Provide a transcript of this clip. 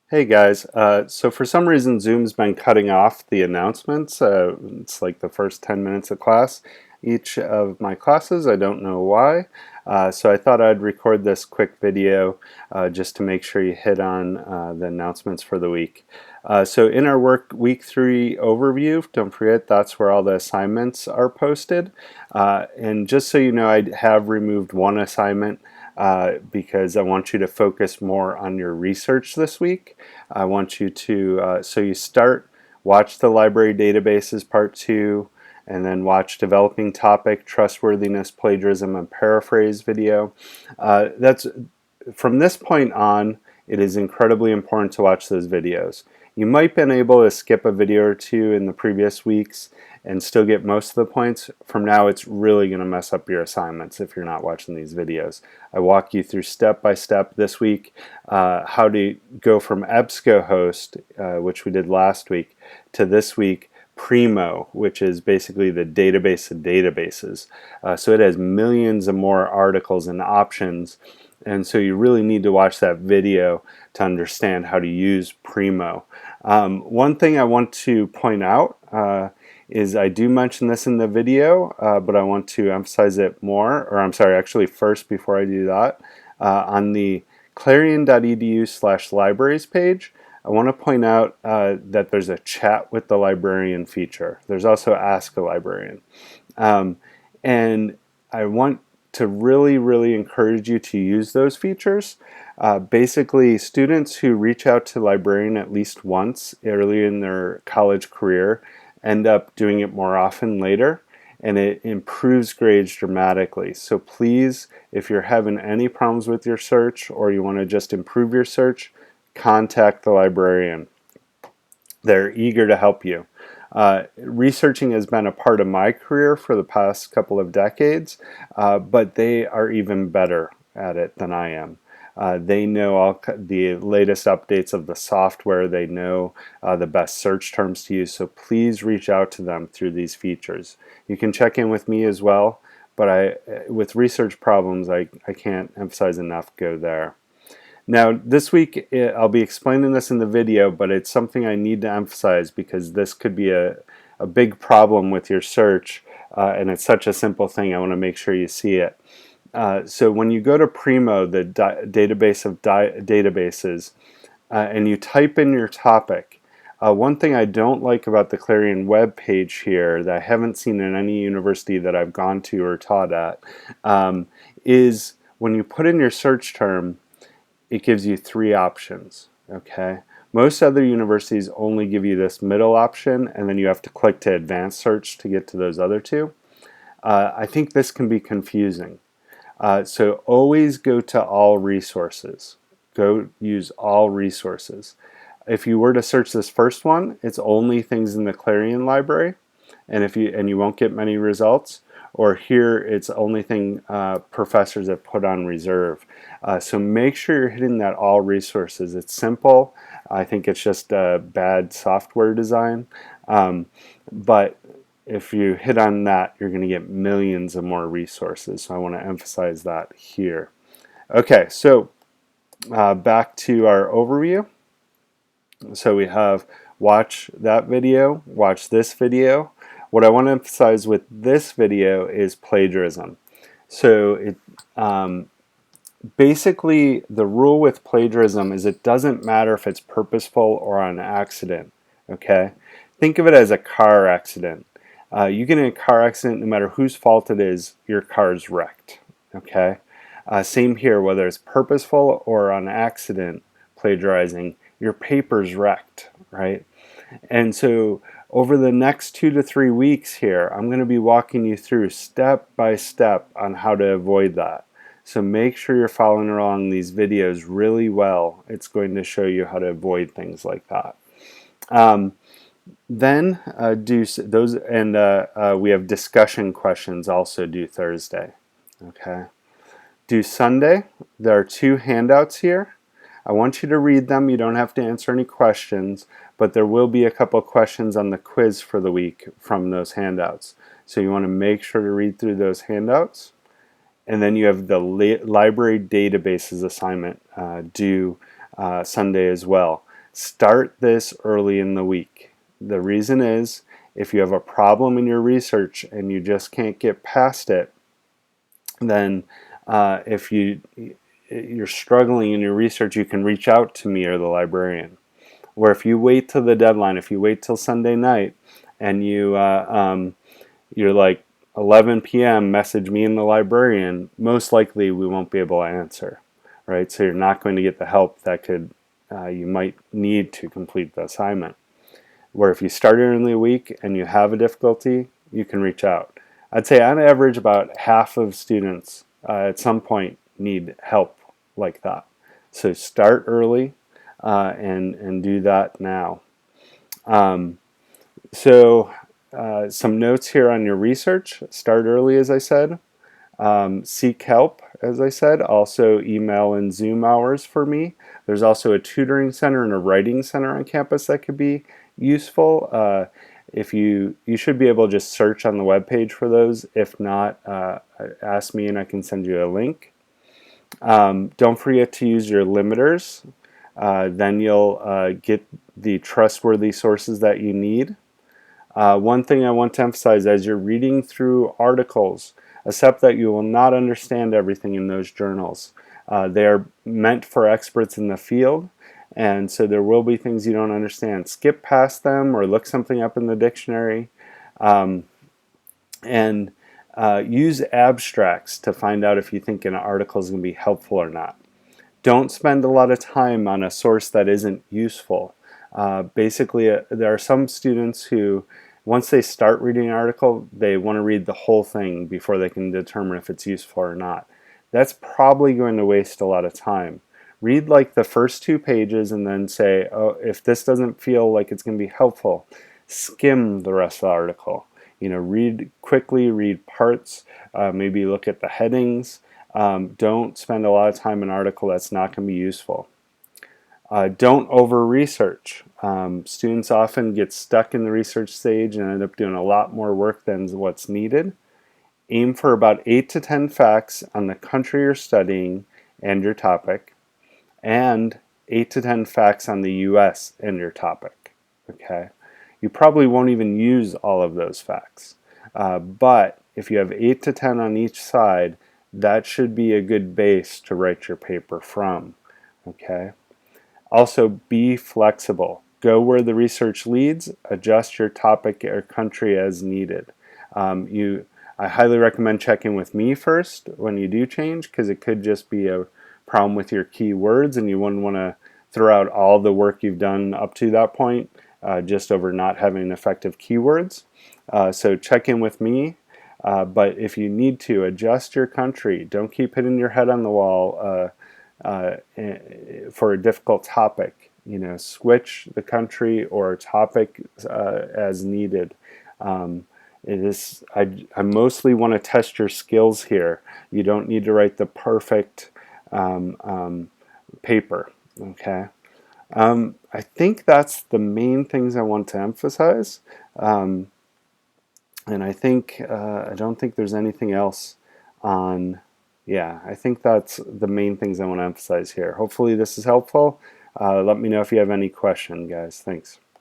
Hey guys, so for some reason Zoom's been cutting off the announcements. It's like the first 10 minutes of class, each of my classes. I don't know why. So I thought I'd record this quick video just to make sure you hit on the announcements for the week. So in our work week 3 overview, don't forget that's where all the assignments are posted. And just so you know, I have removed one assignment because I want you to focus more on your research this week. I want you to, so you start, watch the library databases part 2, and then watch developing topic, trustworthiness, plagiarism, and paraphrase video. That's From this point on, it is incredibly important to watch those videos. You might have been able to skip a video or two in the previous weeks and still get most of the points. From now, it's really going to mess up your assignments if you're not watching these videos. I walk you through step by step this week how to go from EBSCOhost, which we did last week, to this week Primo, which is basically the database of databases. So it has millions of more articles and options, and so you really need to watch that video to understand how to use Primo. One thing I want to point out is I do mention this in the video, but I want to emphasize it more, or I'm sorry, actually first before I do that, on the clarion.edu/libraries page, I want to point out that there's a chat with the librarian feature. There's also Ask a Librarian. And I want to really encourage you to use those features. Basically, students who reach out to librarian at least once early in their college career end up doing it more often later, and it improves grades dramatically. So please, if you're having any problems with your search or you want to just improve your search, contact the librarian. They're eager to help you. Researching has been a part of my career for the past couple of decades, but they are even better at it than I am. They know all the latest updates of the software. They know the best search terms to use, so please reach out to them through these features. You can check in with me as well, but with research problems, I can't emphasize enough, go there. Now, this week I'll be explaining this in the video, but it's something I need to emphasize because this could be a big problem with your search, and it's such a simple thing. I want to make sure you see it. So when you go to Primo, the database of databases, and you type in your topic, one thing I don't like about the Clarion web page here that I haven't seen in any university that I've gone to or taught at is when you put in your search term, it gives you 3 options. Okay, most other universities only give you this middle option, and then you have to click to advanced search to get to those other 2. I think this can be confusing. So always go to all resources. Go use all resources. If you were to search this first one, it's only things in the Clarion library, and you won't get many results. Or here, it's only thing professors have put on reserve. So make sure you're hitting that all resources. It's simple. I think it's just a bad software design. But if you hit on that, you're going to get millions of more resources. So I want to emphasize that here. Okay, so back to our overview. So we have watch that video, watch this video. What I want to emphasize with this video is plagiarism. So basically the rule with plagiarism is it doesn't matter if it's purposeful or on accident. Okay, think of it as a car accident. You get in a car accident, no matter whose fault it is, your car's wrecked. Okay, same here, whether it's purposeful or on accident plagiarizing, your paper's wrecked, right? And so over the next 2 to 3 weeks here, I'm going to be walking you through step by step on how to avoid that. So make sure you're following along these videos really well. It's going to show you how to avoid things like that. Then do those, and we have discussion questions also due Thursday. Okay. Due Sunday, there are 2 handouts here. I want you to read them. You don't have to answer any questions, but there will be a couple of questions on the quiz for the week from those handouts. So you want to make sure to read through those handouts. And then you have the library databases assignment due Sunday as well. Start this early in the week. The reason is, if you have a problem in your research and you just can't get past it, then if you're struggling in your research, you can reach out to me or the librarian. Where if you wait till the deadline, if you wait till Sunday night, and you're like 11 p.m., message me and the librarian, most likely we won't be able to answer, right? So you're not going to get the help that you might need to complete the assignment. Where if you start it in the week and you have a difficulty, you can reach out. I'd say on average about half of students at some point need help like that. So start early and do that now. Some notes here on your research. Start early, as I said. Seek help, as I said. Also email and Zoom hours for me. There's also a tutoring center and a writing center on campus that could be useful. If you should be able to just search on the webpage for those. If not, ask me and I can send you a link. Don't forget to use your limiters. Then you'll get the trustworthy sources that you need. One thing I want to emphasize as you're reading through articles, accept that you will not understand everything in those journals. They are meant for experts in the field, and so there will be things you don't understand. Skip past them or look something up in the dictionary. And use abstracts to find out if you think an article is going to be helpful or not. Don't spend a lot of time on a source that isn't useful. Basically, there are some students who, once they start reading an article, they want to read the whole thing before they can determine if it's useful or not. That's probably going to waste a lot of time. Read like the first 2 pages and then say, oh, if this doesn't feel like it's going to be helpful, skim the rest of the article. Read quickly, read parts, maybe look at the headings. Don't spend a lot of time in an article that's not going to be useful. Don't over-research. Students often get stuck in the research stage and end up doing a lot more work than what's needed. Aim for about 8 to 10 facts on the country you're studying and your topic, and 8 to 10 facts on the US and your topic. Okay? You probably won't even use all of those facts. But if you have 8 to 10 on each side, that should be a good base to write your paper from. Okay? Also, be flexible. Go where the research leads. Adjust your topic or country as needed. I highly recommend checking with me first when you do change, because it could just be a problem with your keywords and you wouldn't want to throw out all the work you've done up to that point just over not having effective keywords. So check in with me. But if you need to, adjust your country. Don't keep hitting your head on the wall for a difficult topic. Switch the country or topic as needed. I mostly want to test your skills here. You don't need to write the perfect paper. Okay. I think that's the main things I want to emphasize. And I don't think there's anything else on. Yeah, I think that's the main things I want to emphasize here. Hopefully this is helpful. Let me know if you have any question, guys. Thanks.